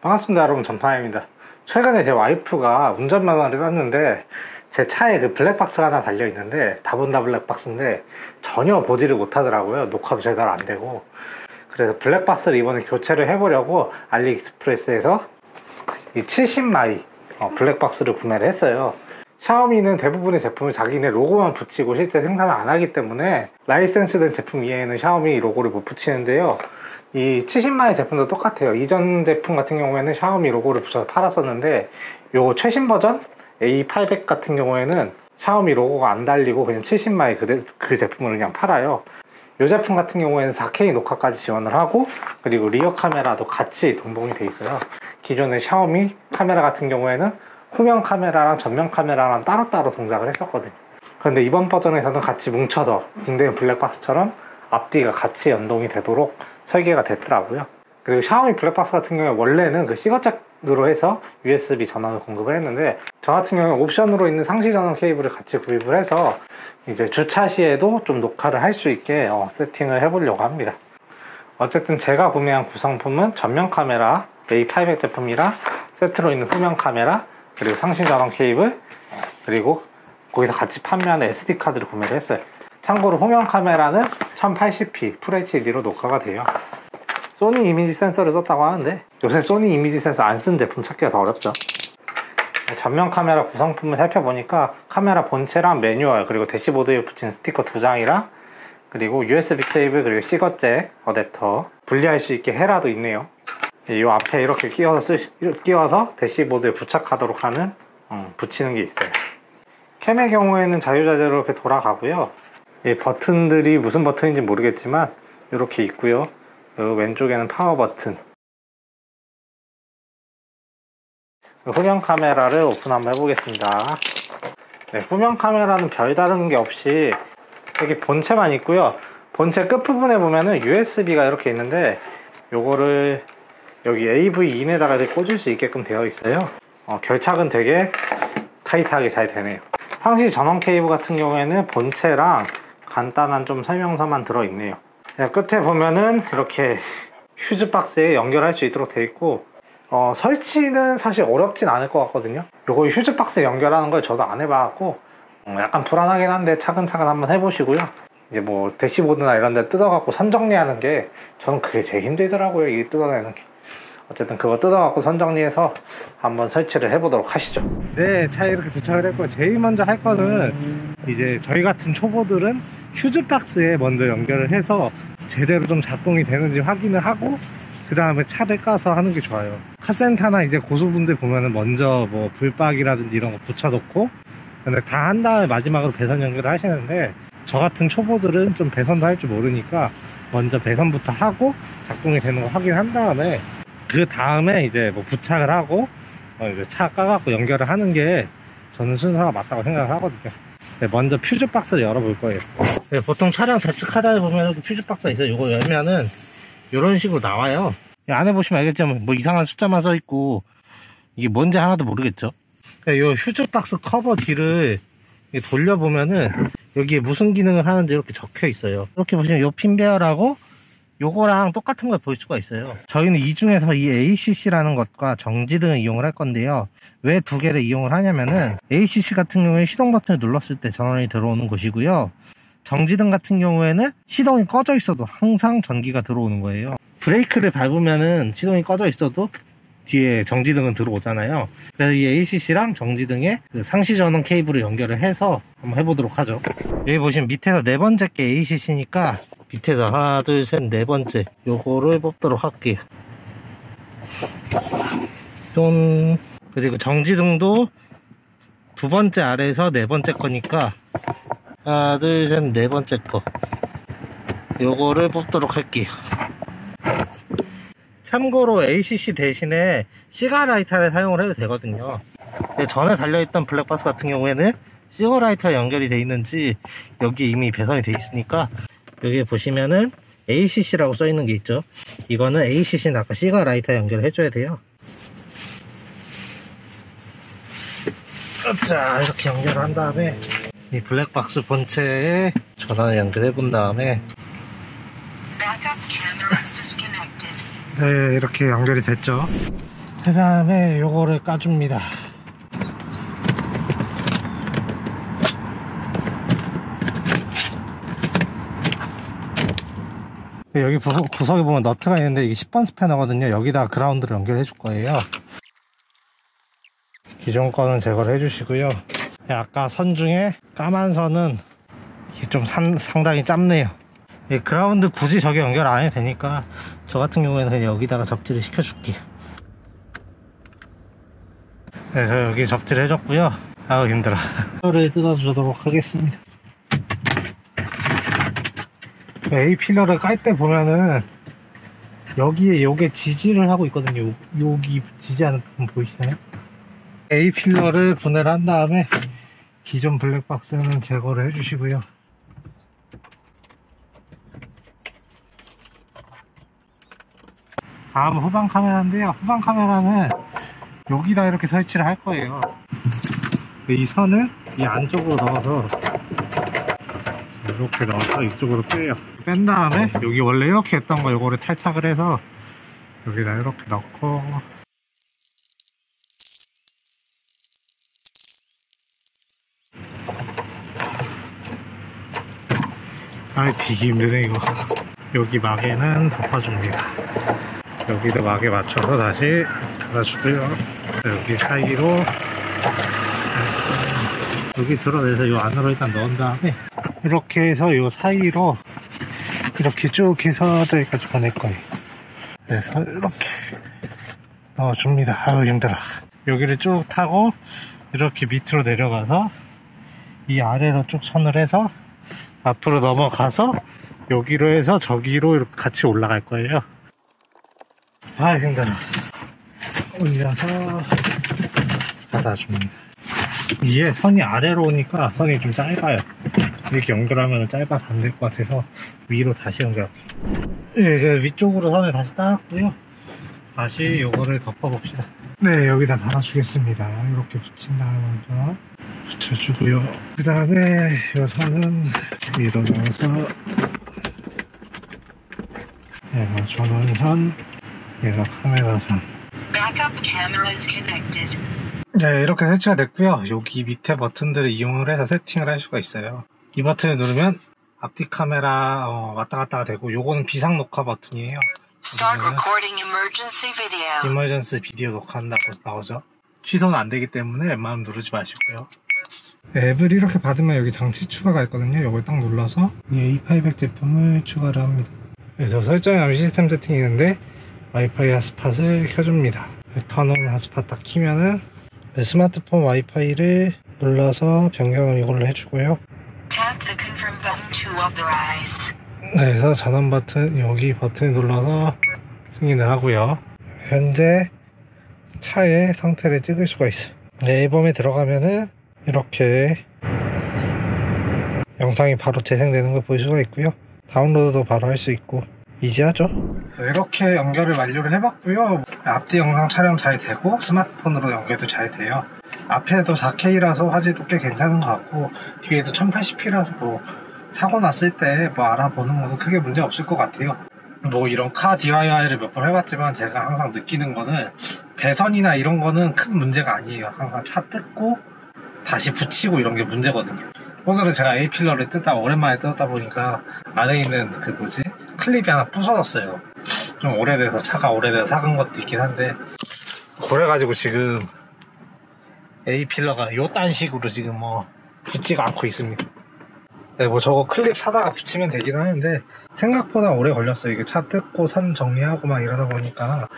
반갑습니다 여러분, 전파입니다. 최근에 제 와이프가 운전면허를 땄는데 제 차에 그 블랙박스가 하나 달려있는데 다본다 블랙박스인데 전혀 보지를 못하더라고요. 녹화도 제대로 안되고. 그래서 블랙박스를 이번에 교체를 해보려고 알리익스프레스에서 이 70마이 블랙박스를 구매를 했어요. 샤오미는 대부분의 제품을 자기네 로고만 붙이고 실제 생산을 안 하기 때문에 라이센스된 제품 이외에는 샤오미 로고를 못 붙이는데요, 이 70마이 제품도 똑같아요. 이전 제품 같은 경우에는 샤오미 로고를 붙여서 팔았었는데 요 최신 버전 A800 같은 경우에는 샤오미 로고가 안 달리고 그냥 70마이 그 제품을 그냥 팔아요. 이 제품 같은 경우에는 4K 녹화까지 지원을 하고, 그리고 리어 카메라도 같이 동봉이 돼 있어요. 기존의 샤오미 카메라 같은 경우에는 후면 카메라랑 전면 카메라랑 따로따로 동작을 했었거든요. 그런데 이번 버전에서는 같이 뭉쳐서 국내 블랙박스처럼 앞뒤가 같이 연동이 되도록 설계가 됐더라고요. 그리고 샤오미 블랙박스 같은 경우에 원래는 그 C거잭으로 해서 USB 전원을 공급을 했는데, 저 같은 경우에 옵션으로 있는 상시 전원 케이블을 같이 구입을 해서 이제 주차 시에도 좀 녹화를 할 수 있게 세팅을 해보려고 합니다. 어쨌든 제가 구매한 구성품은 전면 카메라 A800 제품이랑 세트로 있는 후면 카메라, 그리고 상시 전원 케이블, 그리고 거기서 같이 판매하는 SD카드를 구매를 했어요. 참고로 후면 카메라는 1080p FHD로 녹화가 돼요. 소니 이미지 센서를 썼다고 하는데 요새 소니 이미지 센서 안 쓴 제품 찾기가 더 어렵죠. 전면 카메라 구성품을 살펴보니까 카메라 본체랑 매뉴얼, 그리고 대시보드에 붙인 스티커 2장이랑 그리고 USB 케이블, 그리고 C거잭 어댑터, 분리할 수 있게 헤라도 있네요. 이 앞에 이렇게 끼워서 대시보드에 부착하도록 하는 붙이는 게 있어요. 캠의 경우에는 자유자재로 이렇게 돌아가고요. 이 버튼들이 무슨 버튼인지 모르겠지만 이렇게 있고요. 왼쪽에는 파워 버튼. 후면 카메라를 오픈 한번 해보겠습니다. 네, 후면 카메라는 별다른 게 없이 여기 본체만 있고요. 본체 끝부분에 보면은 USB가 이렇게 있는데 요거를 여기 AV-in에다가 이렇게 꽂을 수 있게끔 되어 있어요. 결착은 되게 타이트하게 잘 되네요. 상시 전원 케이블 같은 경우에는 본체랑 간단한 좀 설명서만 들어있네요. 끝에 보면은 이렇게 휴즈박스에 연결할 수 있도록 되어 있고, 설치는 사실 어렵진 않을 것 같거든요. 요거 휴즈박스에 연결하는 걸 저도 안 해봐갖고 약간 불안하긴 한데 차근차근 한번 해보시고요. 이제 뭐 대시보드나 이런 데 뜯어갖고 선 정리하는 게 저는 그게 제일 힘들더라고요, 이게 뜯어내는 게. 어쨌든 그거 뜯어갖고 선 정리해서 한번 설치를 해보도록 하시죠. 네, 차에 이렇게 도착을 했고, 제일 먼저 할 거는 이제 저희 같은 초보들은 휴즈박스에 먼저 연결을 해서 제대로 좀 작동이 되는지 확인을 하고 그 다음에 차를 까서 하는 게 좋아요. 카센터나 이제 고수분들 보면은 먼저 뭐 불박이라든지 이런 거 붙여놓고 근데 다 한 다음에 마지막으로 배선 연결을 하시는데, 저 같은 초보들은 좀 배선도 할 줄 모르니까 먼저 배선부터 하고 작동이 되는 거 확인한 다음에 그 다음에 이제 뭐 부착을 하고 이제 차 까갖고 연결을 하는 게 저는 순서가 맞다고 생각을 하거든요. 네, 먼저 퓨즈박스를 열어볼 거예요. 네, 보통 차량 좌측 하단에 보면 이렇게 퓨즈박스가 있어요. 이거 열면은 이런 식으로 나와요. 안에 보시면 알겠지만 뭐 이상한 숫자만 써있고 이게 뭔지 하나도 모르겠죠. 이 휴즈박스 커버 뒤를 돌려보면은 여기에 무슨 기능을 하는지 이렇게 적혀 있어요. 이렇게 보시면 이 핀베어라고 요거랑 똑같은 걸 볼 수가 있어요. 저희는 이 중에서 이 ACC라는 것과 정지등을 이용을 할 건데요. 왜 두 개를 이용을 하냐면은 ACC 같은 경우에 시동 버튼을 눌렀을 때 전원이 들어오는 것이고요. 정지등 같은 경우에는 시동이 꺼져 있어도 항상 전기가 들어오는 거예요. 브레이크를 밟으면은 시동이 꺼져 있어도 뒤에 정지등은 들어오잖아요. 그래서 이 ACC랑 정지등에 그 상시 전원 케이블을 연결을 해서 한번 해보도록 하죠. 여기 보시면 밑에서 네 번째 게 ACC니까 밑에서 하나 둘 셋 네 번째 요거를 뽑도록 할게요. 좀. 그리고 정지등도 두 번째 아래에서 네 번째 거니까 하나 둘 셋 네 번째 거 요거를 뽑도록 할게요. 참고로 ACC 대신에 시가라이터를 사용을 해도 되거든요. 전에 달려있던 블랙박스 같은 경우에는 시가라이터 연결이 돼 있는지 여기 이미 배선이 돼 있으니까 여기 보시면은 ACC라고 써 있는 게 있죠. 이거는 ACC는 아까 시가라이터 연결해 줘야 돼요. 자, 이렇게 연결한 다음에 이 블랙박스 본체에 전원을 연결해 본 다음에 네, 이렇게 연결이 됐죠. 그 다음에 요거를 까줍니다. 여기 구석에 보면 너트가 있는데 이게 10번 스패너거든요. 여기다가 그라운드를 연결해 줄 거예요. 기존 거는 제거를 해 주시고요. 아까 선 중에 까만 선은 좀 상당히 짧네요. 그라운드 굳이 저기 연결 안 해도 되니까 저 같은 경우에는 그냥 여기다가 접지를 시켜줄게요. 네, 저 여기 접지를 해줬고요. 아우 힘들어. 필러를 뜯어주도록 하겠습니다. A 필러를 깔 때 보면은 여기에 요게 지지를 하고 있거든요. 여기 지지하는 부분 보이시나요? A 필러를 분해를 한 다음에 기존 블랙박스는 제거를 해주시고요. 다음 후방 카메라인데요. 후방 카메라는 여기다 이렇게 설치를 할 거예요. 이 선을 이 안쪽으로 넣어서 이렇게 넣어서 이쪽으로 빼요. 뺀 다음에 여기 원래 이렇게 했던 거 요거를 탈착을 해서 여기다 이렇게 넣고, 아 되게 힘드네 이거. 여기 막에는 덮어줍니다. 여기도 막에 맞춰서 다시 닫아주고요. 여기 사이로 여기 드러내서 요 안으로 일단 넣은 다음에 이렇게 해서 요 사이로 이렇게 쭉 해서 저기까지 보낼 거예요. 그래서 이렇게 넣어줍니다. 아유 힘들어. 여기를 쭉 타고 이렇게 밑으로 내려가서 이 아래로 쭉 선을 해서 앞으로 넘어가서 여기로 해서 저기로 이렇게 같이 올라갈 거예요. 아 힘들어. 올려서 닫아줍니다. 이게 선이 아래로 오니까 선이 좀 짧아요. 이렇게 연결하면 짧아서 안 될 것 같아서 위로 다시 연결할게요. 네, 위쪽으로 선을 다시 닦고요. 다시 요거를 덮어봅시다. 네, 여기다 달아주겠습니다. 이렇게 붙인 다음에 먼저 붙여주고요. 그 다음에 이 선은 위로 넣어서 얘가 전원선, 얘가 카메라선. 네, 이렇게 설치가 됐고요. 여기 밑에 버튼들을 이용을 해서 세팅을 할 수가 있어요. 이 버튼을 누르면 앞뒤 카메라 왔다 갔다가 되고, 요거는 비상 녹화 버튼이에요. Start recording emergency video. 이머전시 비디오 녹화한다고 나오죠. 취소는 안 되기 때문에 웬만하면 누르지 마시고요. 앱을 이렇게 받으면 여기 장치 추가가 있거든요. 이걸 딱 눌러서 이 A800 제품을 추가를 합니다. 그래서 설정하면 시스템 세팅이 있는데 와이파이 핫스팟을 켜줍니다. 턴온 핫스팟 딱 키면은 스마트폰 와이파이를 눌러서 변경을 이걸로 해주고요. Tap the confirm button to authorize. 그래서 전원 버튼, 여기 버튼을 눌러서 승인을 하고요. 현재 차의 상태를 찍을 수가 있어요. 앨범에 들어가면은 이렇게 영상이 바로 재생되는 걸 볼 수가 있고요. 다운로드도 바로 할 수 있고 이지하죠? 이렇게 연결을 완료를 해봤고요. 앞뒤 영상 촬영 잘 되고 스마트폰으로 연결도 잘 돼요. 앞에도 4K라서 화질도 꽤 괜찮은 것 같고 뒤에도 1080p라서 뭐 사고 났을 때 뭐 알아보는 것도 크게 문제 없을 것 같아요. 뭐 이런 카 DIY를 몇 번 해봤지만 제가 항상 느끼는 거는 배선이나 이런 거는 큰 문제가 아니에요. 항상 차 뜯고 다시 붙이고 이런 게 문제거든요. 오늘은 제가 A필러를 오랜만에 뜯었다 보니까 안에 있는 그 뭐지? 클립이 하나 부서졌어요. 좀 오래돼서 차가 오래돼서 삭은 것도 있긴 한데 그래가지고 지금 A필러가 요딴 식으로 지금 뭐 붙지가 않고 있습니다. 네, 뭐 저거 클립 사다가 붙이면 되긴 하는데 생각보다 오래 걸렸어요. 이게 차 뜯고 선 정리하고 막 이러다 보니까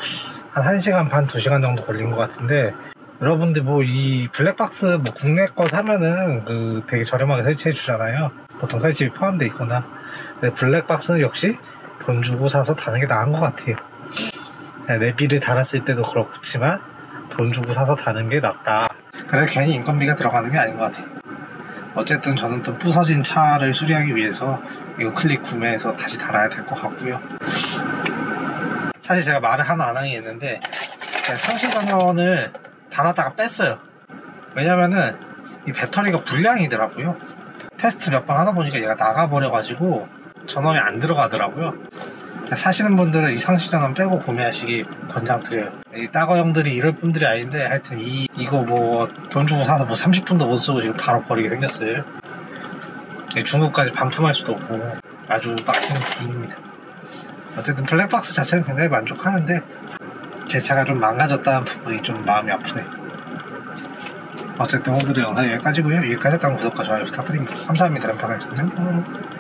한 1시간 반, 2시간 정도 걸린 것 같은데 여러분들 뭐 이 블랙박스 뭐 국내 거 사면은 그 되게 저렴하게 설치해 주잖아요. 보통 설치비 포함돼 있거나. 근데 블랙박스는 역시 돈 주고 사서 다는 게 나은 것 같아요. 내비를 달았을 때도 그렇지만 돈 주고 사서 다는 게 낫다. 그래서 괜히 인건비가 들어가는 게 아닌 것 같아요. 어쨌든 저는 또 부서진 차를 수리하기 위해서 이거 클립 구매해서 다시 달아야 될 것 같고요. 사실 제가 말을 하나 안 하긴 했는데 상시전원을 달았다가 뺐어요. 왜냐면은 이 배터리가 불량이더라고요. 테스트 몇 번 하다 보니까 얘가 나가버려가지고 전원이 안 들어가더라고요. 사시는 분들은 이 상시전원 빼고 구매하시기 권장드려요. 이 따거형들이 이럴 분들이 아닌데 하여튼 이거 뭐 돈 주고 사서 뭐 30분도 못 쓰고 지금 바로 버리게 생겼어요. 중국까지 반품할 수도 없고 아주 빡치는 기기입니다. 어쨌든 블랙박스 자체는 굉장히 만족하는데 제 차가 좀 망가졌다는 부분이 좀 마음이 아프네. 어쨌든 오늘의 영상 여기까지고요. 여기까지 했다면 구독과 좋아요 부탁드립니다. 감사합니다. 그럼 반갑습니다.